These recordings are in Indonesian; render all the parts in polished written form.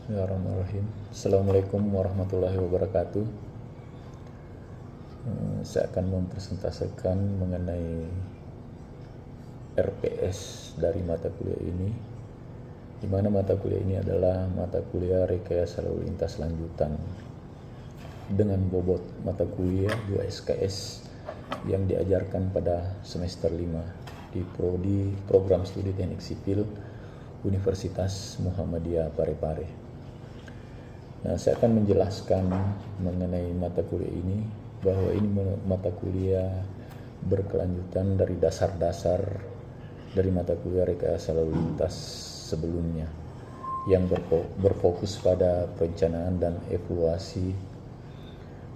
Bismillahirrahmanirrahim. Assalamualaikum warahmatullahi wabarakatuh. Saya akan mempresentasikan mengenai RPS dari mata kuliah ini, di mana mata kuliah ini adalah mata kuliah rekayasa lalu lintas lanjutan dengan bobot mata kuliah 2 SKS yang diajarkan pada semester 5 di Prodi Program Studi Teknik Sipil Universitas Muhammadiyah Parepare. Nah, saya akan menjelaskan mengenai mata kuliah ini, bahwa ini mata kuliah berkelanjutan dari dasar-dasar dari mata kuliah rekayasa lalu lintas sebelumnya yang berfokus pada perencanaan dan evaluasi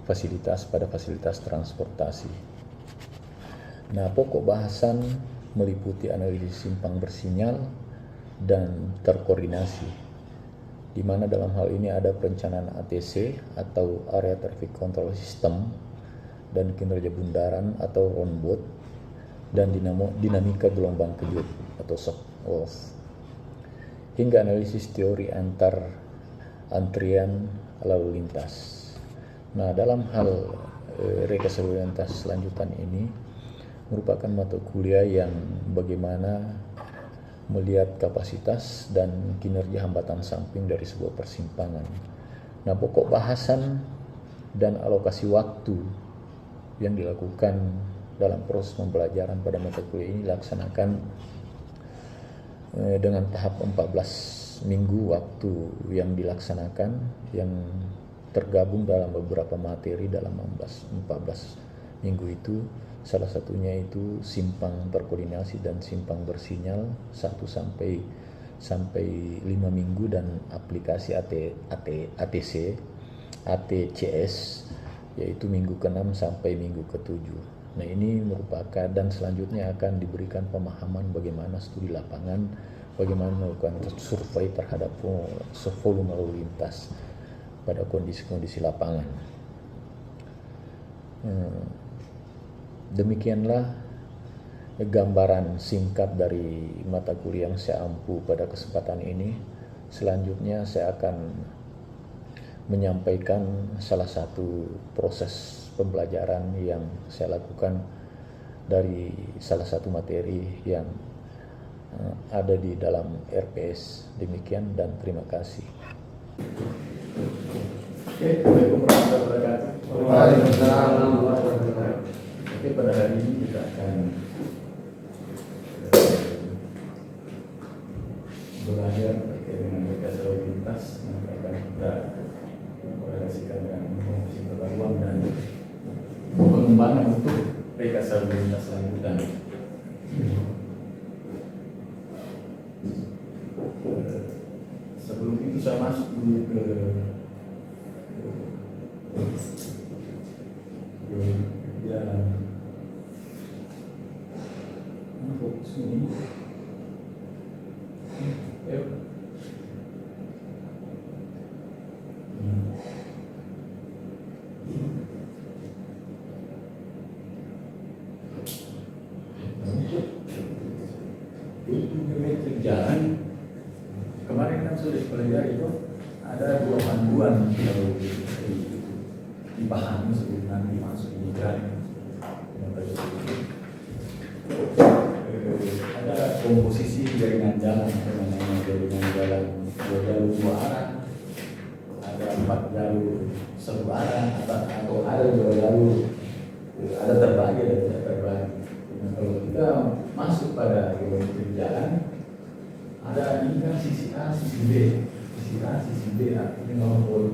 fasilitas pada fasilitas transportasi. Nah, pokok bahasan meliputi analisis simpang bersinyal dan terkoordinasi, di mana dalam hal ini ada perencanaan ATC atau Area Traffic Control System dan kinerja bundaran atau roundboat dan dinamika gelombang kejut atau shock walls, hingga analisis teori antrian lalu lintas. Nah, dalam hal rekayasa lalu lintas lanjutan ini merupakan mata kuliah yang bagaimana melihat kapasitas dan kinerja hambatan samping dari sebuah persimpangan. Nah, pokok bahasan dan alokasi waktu yang dilakukan dalam proses pembelajaran pada mata kuliah ini dilaksanakan dengan tahap 14 minggu waktu yang dilaksanakan, yang tergabung dalam beberapa materi dalam 14 minggu itu. Salah satunya itu simpang terkoordinasi dan simpang bersinyal 1 sampai 5 minggu, dan aplikasi ATCS yaitu minggu ke-6 sampai minggu ke-7. Nah, ini merupakan, dan selanjutnya akan diberikan pemahaman bagaimana studi lapangan, bagaimana melakukan survei terhadap volume lalu lintas pada kondisi-kondisi lapangan. Demikianlah gambaran singkat dari mata kuliah yang saya ampu pada kesempatan ini. Selanjutnya saya akan menyampaikan salah satu proses pembelajaran yang saya lakukan dari salah satu materi yang ada di dalam RPS. Demikian dan terima kasih. Assalamualaikum warahmatullahi wabarakatuh. Waalaikumsalam warahmatullahi wabarakatuh. Oke, pada hari ini kita akan belajar terkait dengan rekayasa lalu lintas yang akan kita korelasikan dengan informasi pengetahuan dan pengembangan untuk rekayasa lalu lintas lanjutan. Sebelum itu saya masuk dulu ke jalan fokus ini. Geometrik jalan kemarin kan sudah dipelajari itu, ada 2 panduan kalau dipahami sebelum nanti masuk di jalan. Ada komposisi jaringan jalan, namanya jaringan jalan 2 jalur 2 arah, ada 4 jalur 1 arah, atau ada 2 jalur, ada terbagi, ada tidak terbagi. Nah, kalau kita masuk pada geometri jalan, ada ini kan sisi A, sisi B, sisi A, sisi B. Artinya kalau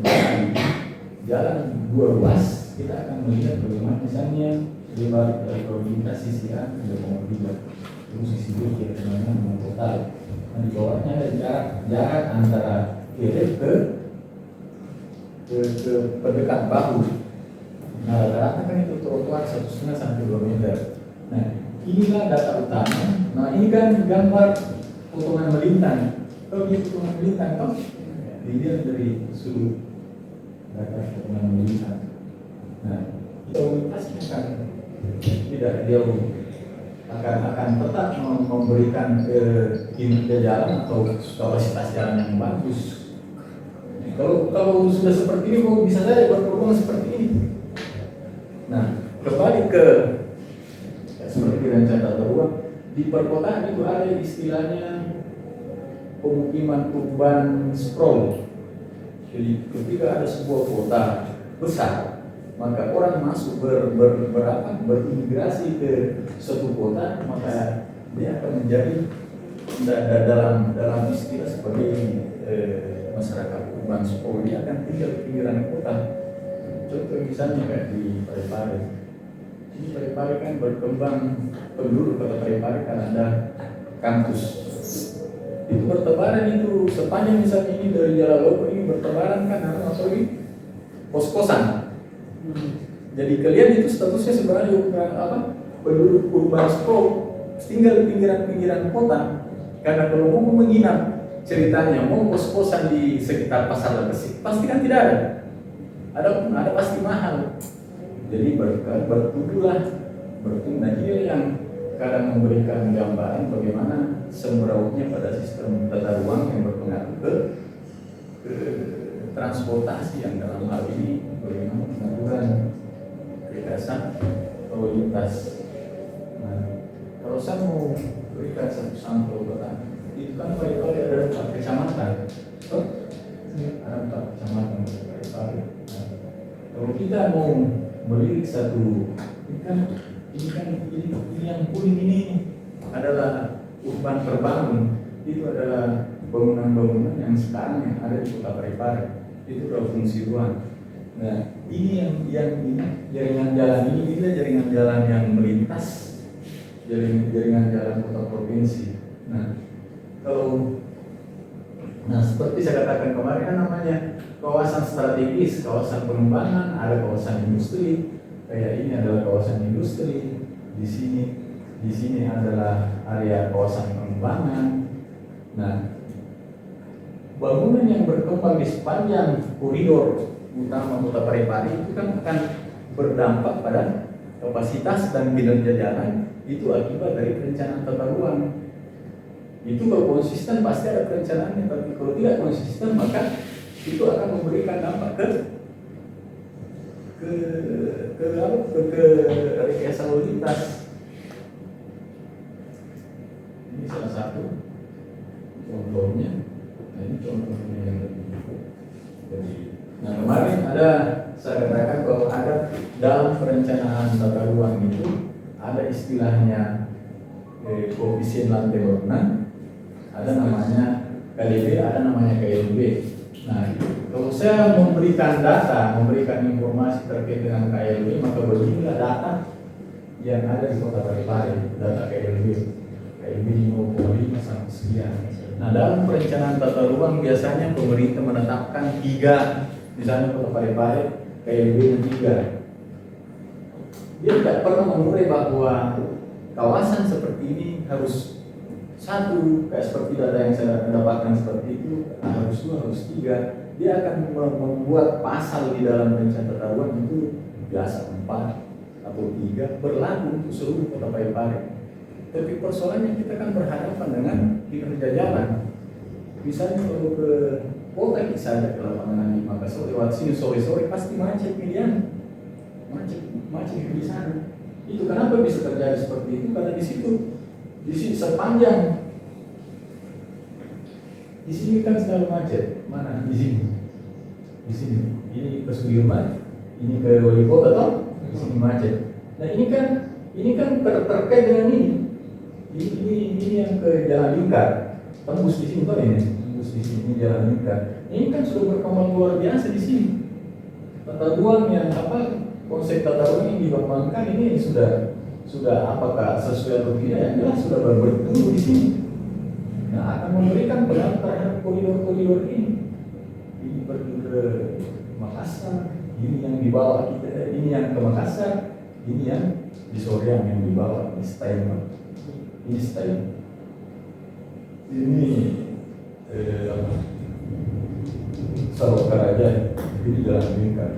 jalan 2 ruas, kita akan melihat bagaimana misalnya lebar dari koordinat sisi A 3,3, terus sisi B kira-kira dengan total. Nah, di bawahnya ada jarak antara kiri ke pendekat bahu. Nah, rata-rata kan itu trotoar 1,5 sampai 2 meter. Nah, inilah data utama. Nah, ini kan gambar potongan melintang. Kalau dia potongan melintang, dilihat dari sudut data potongan melintang. Nah, lalu lintas akan tidak jauh, akan tetap memberikan kinerja jalan atau kapasitas jalan yang bagus. Kalau sudah seperti ini, kok bisa saja berpeluang seperti ini. Nah, kembali ke seperti rencana tata ruang di perkotaan itu ada istilahnya pemukiman urban sprawl. Jadi ketika ada sebuah kota besar, maka orang masuk berimigrasi ke suatu kota, maka dia akan menjadi dalam istilah sebagai masyarakat urban sprawl, dia akan tinggal di pinggiran kota. Contoh misalnya kayak di Parepare. Ini Parepare kan berkembang, penduduk kota Parepare kan ada kampus. Itu bertebaran itu sepanjang misalnya ini dari Jalan Lopo ini bertebaran kan ada masuk ini kos-kosan. Jadi kalian itu statusnya sebenarnya penduduk urban sprawl, tinggal di pinggiran-pinggiran kota. Karena kalau mau menginap ceritanya mau kos-kosan di sekitar Pasar Lebesik pasti kan tidak ada. Ada pasti mahal. Jadi bertumbuhlah. Nah ini yang kadang memberikan gambaran bagaimana semerautnya pada sistem tata ruang yang berpengaruh ke transportasi yang dalam hal ini bagaimana pengaturan rekayasa lalu lintas. Nah, kalau saya mau berikan satu sampel kota, itu kan Parepare ada 4 kecamatan. Ada 4 kecamatan Parepare. Kalau kita mau melirik satu, ini yang kuning ini adalah urban terbangun, itu adalah bangunan-bangunan yang sekarang yang ada di kota Parepare, itu adalah fungsi ruang. Nah, ini yang ini jaringan jalan ini adalah jaringan jalan yang melintas, jaringan jalan kota provinsi. Nah, seperti saya katakan kemarin kan namanya kawasan strategis, kawasan pengembangan, ada kawasan industri. Kayak ini adalah kawasan industri. Di sini adalah area kawasan pengembangan. Nah, bangunan yang berkembang di sepanjang koridor utama kota Parepare itu kan akan berdampak pada kapasitas dan kinerja jalan itu akibat dari perencanaan tata ruang. Itu kalau konsisten pasti ada perencanaannya, tapi kalau tidak konsisten maka itu akan memberikan dampak ke rekayasa lalu lintas. Ini salah satu contohnya. Nah, ini contohnya yang lebih. Nah, kemarin saya katakan bahwa ada dalam perencanaan tata ruang itu ada istilahnya koefisien lantai bangunan, ada namanya KLB, ada namanya KLB. Nah, kalau saya memberikan data, memberikan informasi terkait dengan KLB, maka beginilah data yang ada di kota Parepare, data KLB 5,5 sampai sekian. Nah, dalam perencanaan tata ruang biasanya pemerintah menetapkan 3, misalnya kota Parepare KLB 3. Dia tidak pernah mengurai bahwa kawasan seperti ini harus 1, kayak seperti data yang saya dapatkan seperti itu, harus 2, harus 3. Dia akan membuat pasal di dalam rencana tata ruang itu biasa 4 atau 3 berlaku untuk seluruh kota Parepare. Tapi persoalannya kita kan berhadapan dengan kinerja jalan. Misalnya kalau ke kota saja ke lapangan di Makassar lewat sini sore-sore pasti macet median, macet di sana. Itu kenapa bisa terjadi seperti itu? Karena di sini sepanjang di sini kan selalu macet. Mana? Di sini. Ini ke Sudirman, ini ke Wali Kota toh, di sini macet. Nah ini kan terkait dengan ini. Ini yang ke Jalan Lingkar, tembus di sini toh ini. Tembus di sini Jalan Lingkar. Ini kan sudah berkembang luar biasa di sini. Tata ruang yang konsep tata ruang yang dikembangkan ini sudah apakah sesuai atau tidak, yang jelas sudah bertumbuh di sini. Nah, akan memberikan pengaruh terhadap koridor-koridor ini. Ini pergi ke Makassar, ini yang dibawa kita, ini yang ke Makassar, ini yang di Soreang yang dibawa di Steinman. Ini Steinman. Ini Saloka-Raja, ini Jalan Lingkar.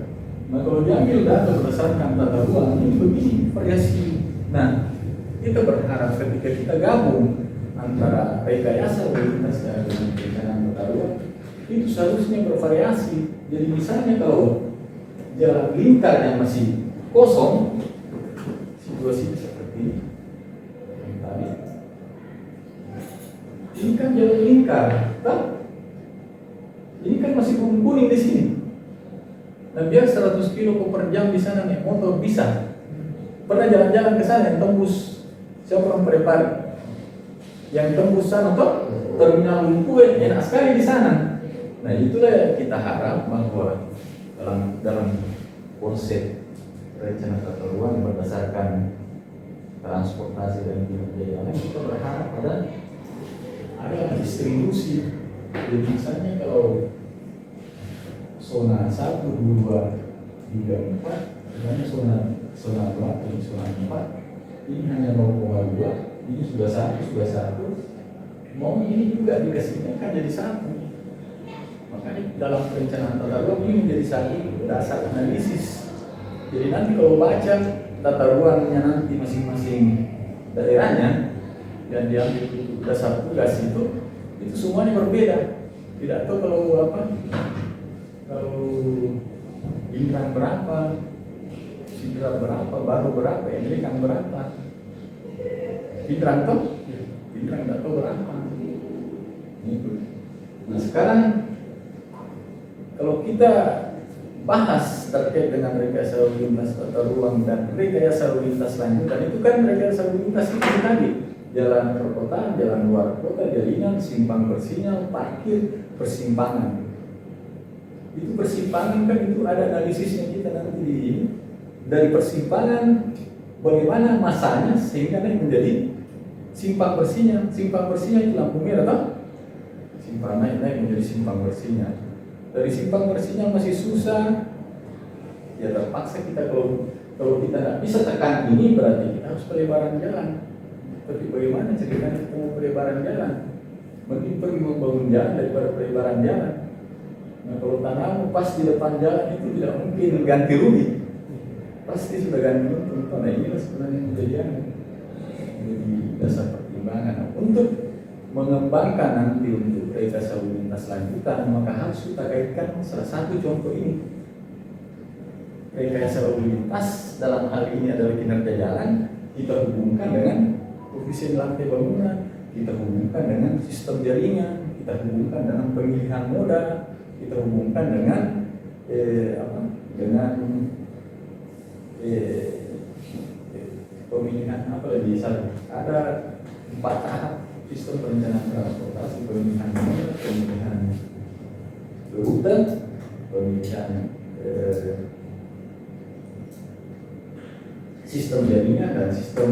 Nah, kalau diambil data berdasarkan tata ruang ini begini variasi. Nah, kita berharap ketika kita gabung antara rekayasa lalu lintas dengan perencanaan tata ruang, itu seharusnya bervariasi. Jadi misalnya kalau jalan lingkar yang masih kosong, situasi seperti ini. Tadi. Ini kan jalan lingkar, tak? Ini kan masih kuning di sini. Nah biar 100 kilo per jam di sana nih motor bisa. Pernah jalan-jalan ke sana yang tembus siapa orang Parepare? Yang tembus sana toh terminal Lumpuhe enak sekali di sana. Nah itulah yang kita harap bahwa dalam konsep rencana tata ruang berdasarkan transportasi dan kinerja jalan kita berharap ada distribusi. Jadi misalnya kalau zona 1, 2, 3, 4 misalnya zona 2 atau zona 4 ini hanya 0,2, ini sudah 1 mau ini juga dikasihnya kan jadi 1. Makanya dalam perencanaan tata ruang ini menjadi satu dasar analisis. Jadi nanti kalau baca tata ruangnya nanti masing-masing daerahnya dan diambil dasar tugas itu semuanya berbeda. Tidak tahu kalau Indrang berapa, Sidra berapa, Baru berapa, Endrang berapa, Indrang tidak tahu berapa. Nah sekarang kalau kita bahas terkait dengan rekayasa lalu lintas tata ruang dan rekayasa lalu lintas lanjutan, itu kan rekayasa lalu lintas itu tadi jalan perkotaan, jalan luar kota, jaringan, simpang bersinyal, parkir, persimpangan. Itu persimpangan kan itu ada analisisnya kita nanti di dari persimpangan bagaimana masanya sehingga menjadi simpang bersinyal. Simpang bersinyal itu lampu merah toh? Simpang naik menjadi simpang bersinyal. Dari simpang bersinyal masih susah, ya terpaksa kita kalau kita tidak bisa tekan ini berarti kita harus pelebaran jalan. Tapi bagaimana ceritanya kita mau pelebaran jalan? Mending pergi membangun jalan daripada pelebaran jalan. Nah kalau tanam pas di depan jalan itu tidak mungkin ganti rugi, pasti sudah ganti untung. Nah inilah sebenarnya kejadian jadi dasar pertimbangan untuk mengembangkan nanti untuk rekayasa lalu lintas lanjutan, maka harus kita kaitkan salah satu contoh ini. Rekayasa lalu lintas dalam hal ini adalah kinerja jalan, kita hubungkan dengan koefisien lantai bangunan, kita hubungkan dengan sistem jaringan, kita hubungkan dengan pemilihan moda, kita hubungkan dengan pemilihan apa lagi? Ada 4 tahap sistem perencanaan transportasi: pemilihan moda, pemilihan rute, pemilihan sistem jaringan dan sistem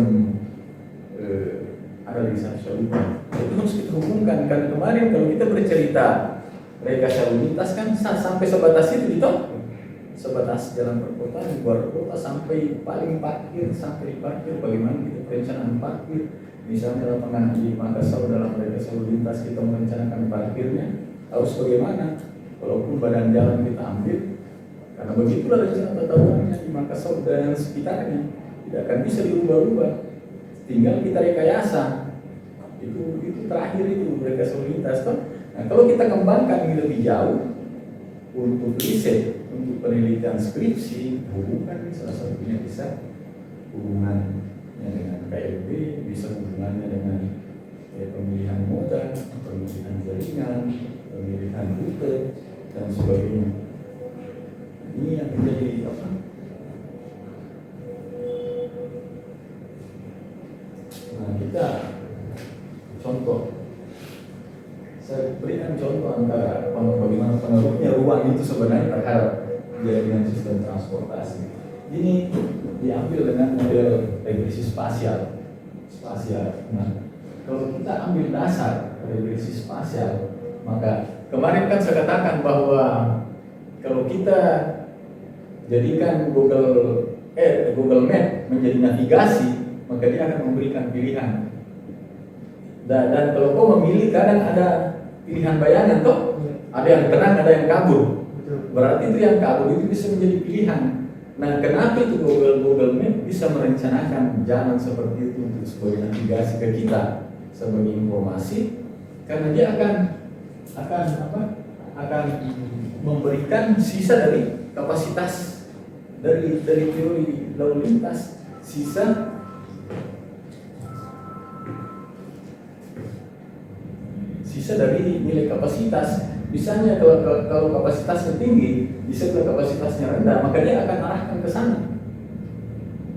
ada di satu lupa. Itu harus kita hubungkan karena kemarin kalau kita bercerita rekayasa lalu lintas kan sampai sebatas itu gitu, sebatas jalan perkotaan, luar kota sampai paling parkir, sampai parkir bagaimana kita perencanaan parkir. Misalnya lapangan di Makassar dalam rekayasa lalu lintas kita merencanakan parkirnya harus bagaimana, walaupun badan jalan kita ambil, karena begitulah rencana tata ruangnya di Makassar dan sekitarnya tidak akan bisa diubah-ubah, tinggal kita rekayasa. Itu terakhir itu rekayasa lalu lintas toh. Nah kalau kita kembangkan ini lebih jauh untuk riset, untuk penelitian skripsi, hubungan salah satunya bisa hubungannya dengan KLB, bisa hubungannya dengan pemilihan moda, pemilihan jaringan, pemilihan rute dan sebagainya. Ini yang menjadi apa? Nah kita contoh, saya berikan contoh antara bagaimana pengaruhnya ruang itu sebenarnya terhadap jaringan sistem transportasi. Ini diambil dengan model regresi spasial. Nah, kalau kita ambil dasar regresi spasial, maka kemarin kan saya katakan bahwa kalau kita jadikan Google Map menjadi navigasi, maka dia akan memberikan pilihan. Dan kalau kau memilih kadang ada pilihan bayangan toh, ada yang tenang, ada yang kabur. Berarti itu yang kabur itu bisa menjadi pilihan. Nah, kenapa itu Google Map bisa merencanakan jalan seperti itu untuk sebagai navigasi ke kita sebagai informasi? Karena dia akan akan memberikan sisa dari kapasitas dari teori lalu lintas, sisa dari nilai kapasitas. Misalnya kalau kapasitasnya tinggi, bisa kalau kapasitasnya rendah, maka dia akan arahkan ke sana.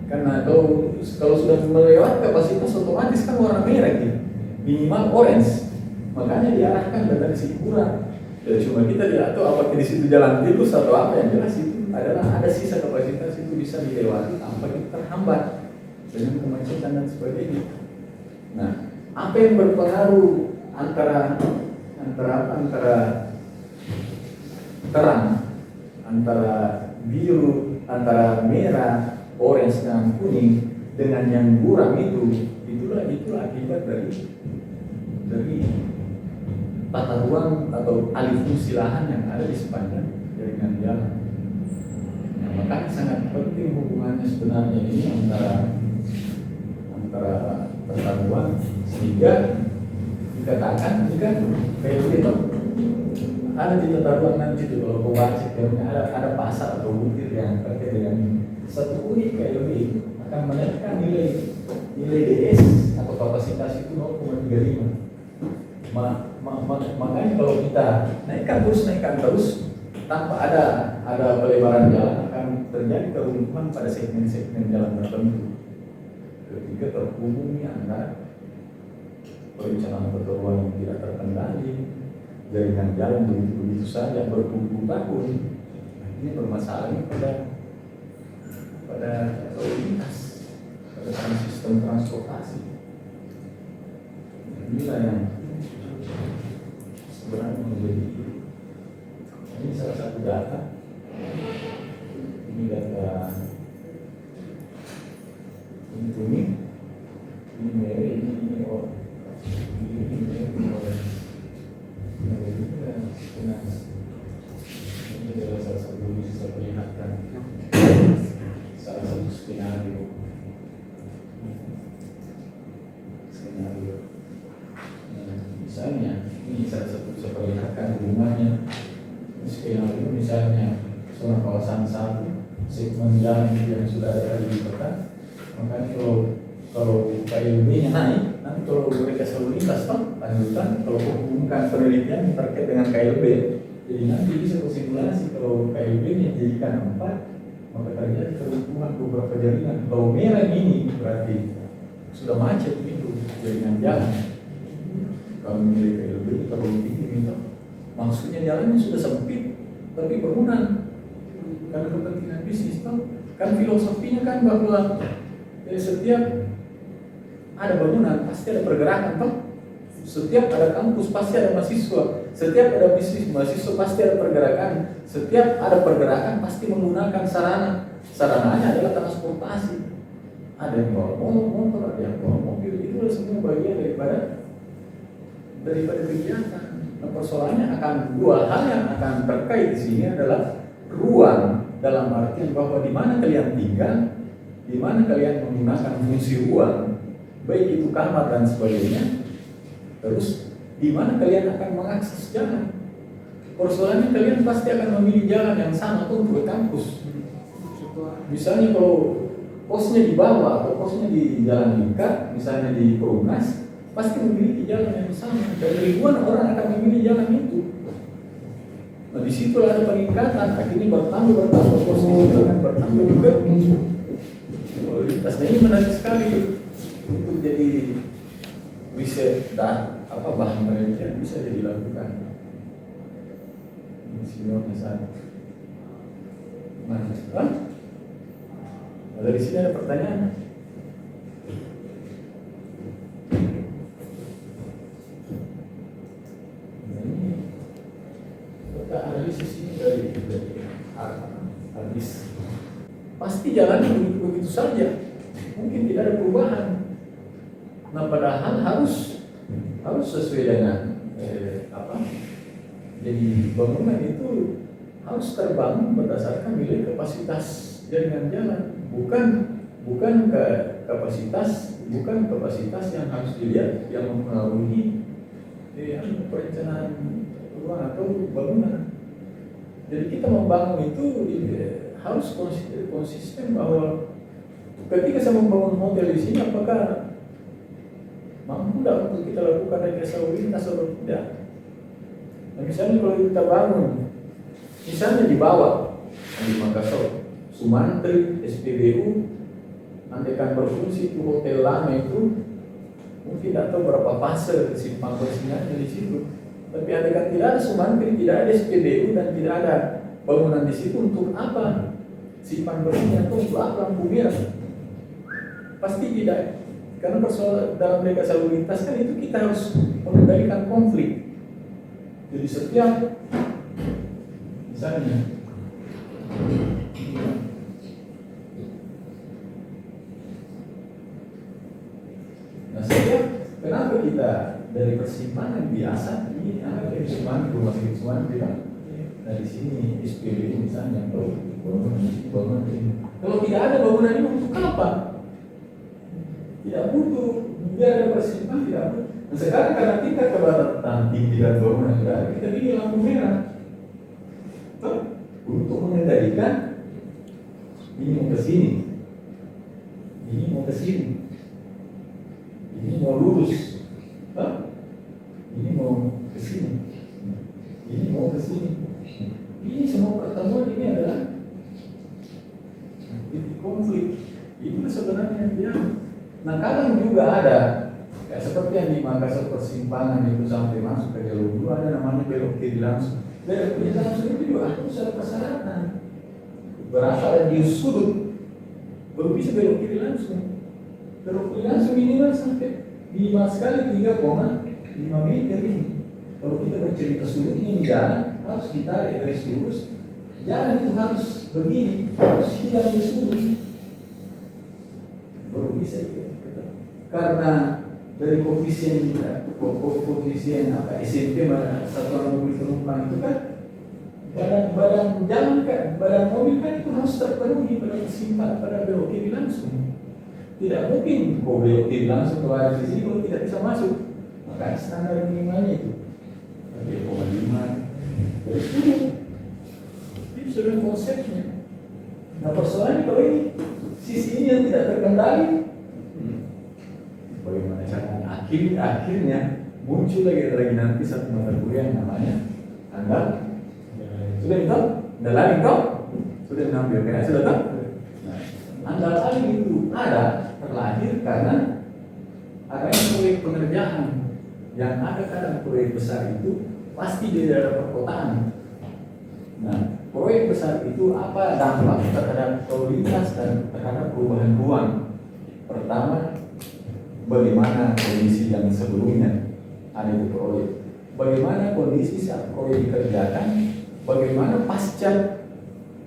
Karena kalau sudah melewati kapasitas, otomatis kan warna merah gitu, minimal orange, makanya diarahkan dari sisi kurang. Ya, cuma kita tidak tahu apakah di situ jalan tikus atau apa, yang jelas itu adalah ada sisa kapasitas itu bisa dilewati tanpa kita terhambat dengan kemacetan dan sebagainya. Nah, apa yang berpengaruh antara terang, antara biru, antara merah, orange dan kuning dengan yang buram itulah akibat dari tata ruang atau alih fungsi lahan yang ada di sepanjang jaringan jalan. Nah, makanya sangat penting hubungannya sebenarnya ini antara tata ruang, sehingga dikatakan jika kayak begitu ada di tata ruang nanti itu, kalau kau baca ada pasal atau butir yang terkait dengan satu unit KLB akan menaikkan nilai DS atau kapasitas itu 0,35. Makanya kalau kita naikkan terus tanpa ada pelebaran jalan, akan terjadi keruntuhan pada segmen-segmen jalan tertentu ketika terhubungnya antara perencanaan tata ruang yang tidak terkendali, jaringan jalan begitu saja berpuluh tahun. Ini permasalahannya pada lalu lintas, pada sistem transportasi. Inilah yang sebenarnya menjadi, ini salah satu data. Ini data ini kuning, ini merah, ini oranye. Ini adalah salah satu bisa perlihatkan salah satu skenario. Misalnya ini salah satu bisa perlihatkan hubungannya skenario. Misalnya zona kawasan 1 segmen jalan yang sudah ada di kota, makanya kalau KLB-nya naik, nanti kalau mereka selalu lintas lanjutan, kalau hubungkan penelitian terkait dengan KLB, jadi nanti bisa simulasi kalau KLB-nya dijadikan 4, maka terjadi keruntuhan beberapa jaringan. Kalau merah ini berarti sudah macet itu jaringan jalan. Kalau milik KLB terlalu tinggi itu, maksudnya jalannya sudah sempit tapi bangunan karena kepentingan bisnis kan filosofinya kan bahwa setiap ada bangunan pasti ada pergerakan setiap ada kampus pasti ada mahasiswa, setiap ada bisnis mahasiswa pasti ada pergerakan, setiap ada pergerakan pasti menggunakan sarananya adalah transportasi. Ada yang bawa motor, ada yang bawa mobil, itu semua bagian daripada kegiatan. Nah, persoalannya akan dua hal yang akan terkait di sini adalah ruang, dalam artian bahwa di mana kalian tinggal, di mana kalian menggunakan fungsi ruang, baik itu kamar dan sebagainya, terus di mana kalian akan mengakses jalan. Persoalannya kalian pasti akan memilih jalan yang sama untuk ke kampus. Misalnya kalau posnya di bawah atau posnya di jalan lingkar, misalnya di Perumnas, pasti memiliki jalan yang sama dan ribuan orang akan memilih jalan itu. Nah, di situ ada peningkatan, akhirnya bertambah posisi akan bertambah juga. Nah, ini menarik sekali untuk jadi riset dan bahan penelitian bisa dilakukan. Ini sinyalnya sana. Dari sini ada pertanyaan. Analisis ini dari habis pasti jalannya begitu saja, mungkin tidak ada perubahan. Nah, padahal harus sesuai dengan jadi bangunan itu harus terbangun berdasarkan nilai kapasitas jaringan jalan, bukan ke kapasitas yang harus dilihat yang mempengaruhi perencanaan ruang atau bangunan. Jadi kita membangun itu harus konsisten bahwa ketika saya membangun hotel di sini, apakah mampu tidak untuk kita lakukan rekayasa lalu lintas atau tidak? Nah, misalnya kalau kita bangun, misalnya di bawah di Makassar, Sumantri, SPBU, andaikan berfungsi itu hotel lama itu, mungkin tidak tahu berapa fase simpang bersihnya di situ. Tapi andaikan tidak ada Sumantri, tidak ada SPBU dan tidak ada bangunan di situ, untuk apa simpang bersihnya atau untuk apa lampu merah? Pasti tidak. Karena persoalan dalam rekayasa lalu lintas kan itu kita harus mengendalikan konflik. Jadi setiap misalnya kenapa kita dari persimpangan biasa ini ada persimpangan rumah sakit Sumantri kan? Dari sini SPBU misalnya bangunan ini. Kalau tidak ada bangunan ini untuk apa? Tidak butuh, biar ada persimpangan tidak butuh. Nah, sekarang karena kita keberatan tinggi dan bangunan sudah ada, kita bikin lampu merah untuk mengendalikan ini mau ke sini, ini mau ke sini, ini mau lurus, ini mau ke sini, ini mau ke sini. Ini semua pertemuan ini adalah titik konflik. Itu sebenarnya dia. Nah, kadang juga ada kayak seperti yang di Makassar persimpangan itu sampai masuk ke jalur 2 ada namanya belok kiri langsung. Belok kiri langsung itu juga harus ada persyaratan. Berasal dari sudut baru bisa belok kiri langsung. Belok kiri langsung minimal sampai minimal sekali 3,5 meter ini. Kalau kita bercerita sudut ini jalan harus kita garis lurus. Jalan itu harus begini, harus hilang di sudut. Baru bisa itu. Karena dari koefisien SMP satuan mobil penumpang itu kan badan jalan kan, badan mobil kan itu harus terpenuhi pada kesimpan pada belok kiri langsung. Tidak mungkin kau belok kiri langsung ke arah sini kalau tidak bisa masuk. Maka standar minimalnya itu 3,5 dari sini. Itu sudah konsepnya. Nah, persoalannya kalau ini sisi ini yang tidak terkendali, bagaimana caranya? Akhirnya muncul lagi nanti satu mata kuliah yang namanya andal. Sudah itu? Andal aling kau? Sudah menampilkan? Sudah tahu? Nah, andal aling itu ada terlahir karena adanya proyek pengerjaan yang ada. Kadang proyek besar itu pasti di daerah perkotaan. Nah, proyek besar itu apa dampak terhadap lalu lintas dan terhadap perubahan ruang? Pertama, bagaimana kondisi yang sebelumnya ada di proyek, bagaimana kondisi saat proyek dikerjakan, bagaimana pasca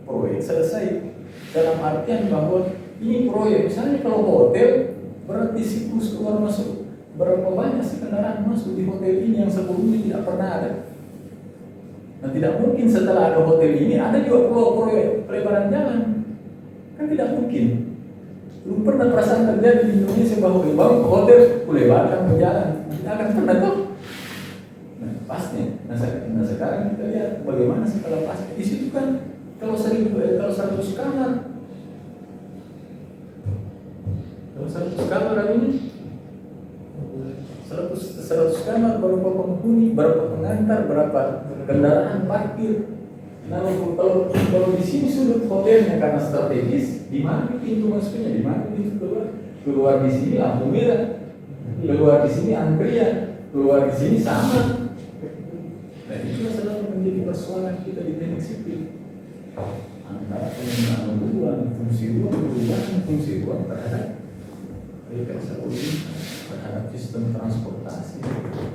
proyek selesai. Dalam artian bahwa ini proyek, misalnya kalau hotel berarti siklus keluar masuk berapa banyak sih kendaraan masuk di hotel ini yang sebelumnya tidak pernah ada. Nah, tidak mungkin setelah ada hotel ini ada juga proyek pelebaran jalan, kan tidak mungkin. Belum pernah perasaan terjadi di Indonesia bahwa dibangun hotel, lebarkan ke jalan. Tidak akan pernah tuh. Nah, pasti. Nah, sekarang kita lihat bagaimana setelah pasti. Di situ kan kalau 100 kamar, kalau 100 kamar ini 100 kamar, berapa penghuni, berapa pengantar, berapa kendaraan parkir. Nah, kalau di sini sudut hotelnya karena strategis, di mana pintu masuknya, di mana pintu keluar di sini lampu merah, keluar di sini antrian, keluar di sini sama. Nah, itu selalu menjadi persoalan kita di teknik sipil. Antara penggunaan ruang, fungsi ruang, perubahan fungsi ruang terhadap rekayasa lalu lintas, terhadap sistem transportasi.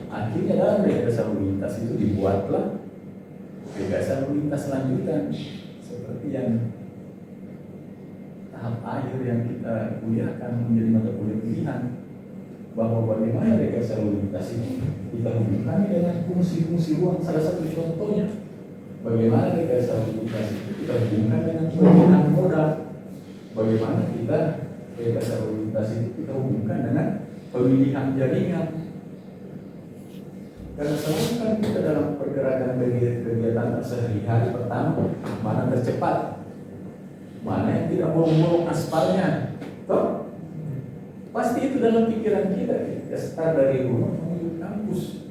Akhirnya dalam rekayasa lalu lintas itu dibuatlah rekayasa lalu lintas lanjutan seperti yang tahap akhir yang kita kuliahkan menjadi mata kuliah pilihan, bahwa bagaimana rekayasa lalu lintas ini kita hubungkan dengan fungsi-fungsi ruang. Salah satu contohnya bagaimana rekayasa lalu lintas itu kita hubungkan dengan pemilihan modal, bagaimana kita rekayasa lalu lintas itu kita hubungkan dengan pemilihan jaringan. Karena selalu kan kita dalam pergerakan kegiatan sehari-hari, pertama mana tercepat, mana yang tidak bolong-bolong aspalnya, toh pasti itu dalam pikiran kita. Kita start dari rumah menuju kampus,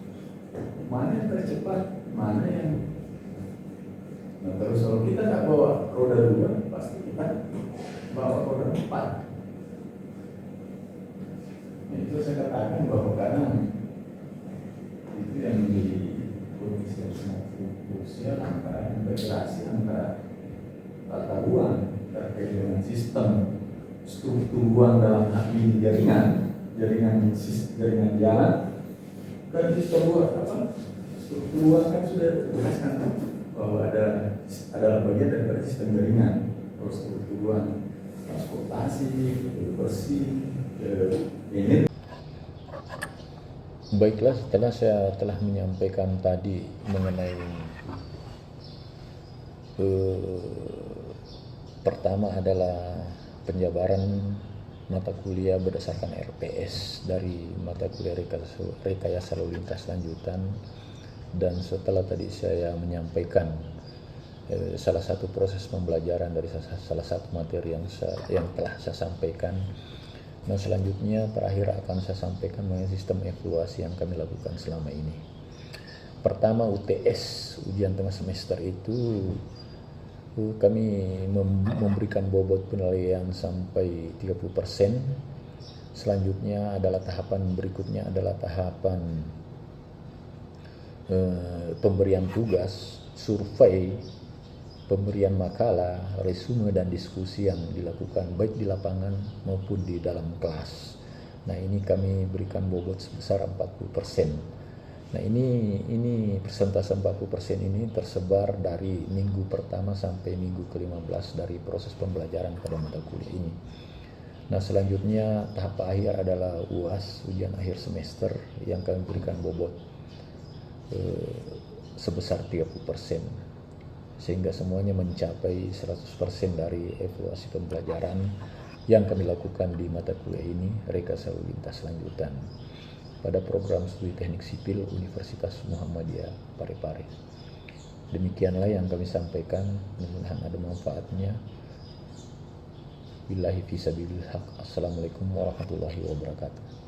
mana yang tercepat, mana yang. Nah terus kalau kita nggak bawa roda 2, pasti kita bawa roda 4. Nah, itu saya katakan bahwa kadang itu yang menjadi kondisi yang sangat krusial antara integrasi antara tata ruang terkait dengan sistem struktur ruang dalam hal ini jaringan jalan dan sistem ruang struktur ruang kan sudah dijelaskan bahwa adalah bagian daripada sistem jaringan. Terus struktur ruang transportasi, bersih, ini. Baiklah, setelah saya telah menyampaikan tadi mengenai pertama adalah penjabaran mata kuliah berdasarkan RPS dari mata kuliah rekayasa lalu lintas lanjutan, dan setelah tadi saya menyampaikan salah satu proses pembelajaran dari salah satu materi yang telah saya sampaikan. Nah selanjutnya terakhir akan saya sampaikan mengenai sistem evaluasi yang kami lakukan selama ini. Pertama, UTS, ujian tengah semester itu kami memberikan bobot penilaian sampai 30%. Selanjutnya adalah tahapan berikutnya adalah tahapan pemberian tugas, survei, pemberian makalah, resume dan diskusi yang dilakukan baik di lapangan maupun di dalam kelas. Nah ini kami berikan bobot sebesar 40%. Nah ini persentase 40% ini tersebar dari minggu pertama sampai minggu ke-15 dari proses pembelajaran pada mata kuliah ini. Nah selanjutnya tahap akhir adalah UAS, ujian akhir semester, yang kami berikan bobot sebesar 30%. Sehingga semuanya mencapai 100% dari evaluasi pembelajaran yang kami lakukan di mata kuliah ini, rekayasa lalu lintas lanjutan, pada program studi teknik sipil Universitas Muhammadiyah Parepare. Demikianlah yang kami sampaikan, mudah-mudahan ada manfaatnya. Billahi fisabilillah. Assalamualaikum warahmatullahi wabarakatuh.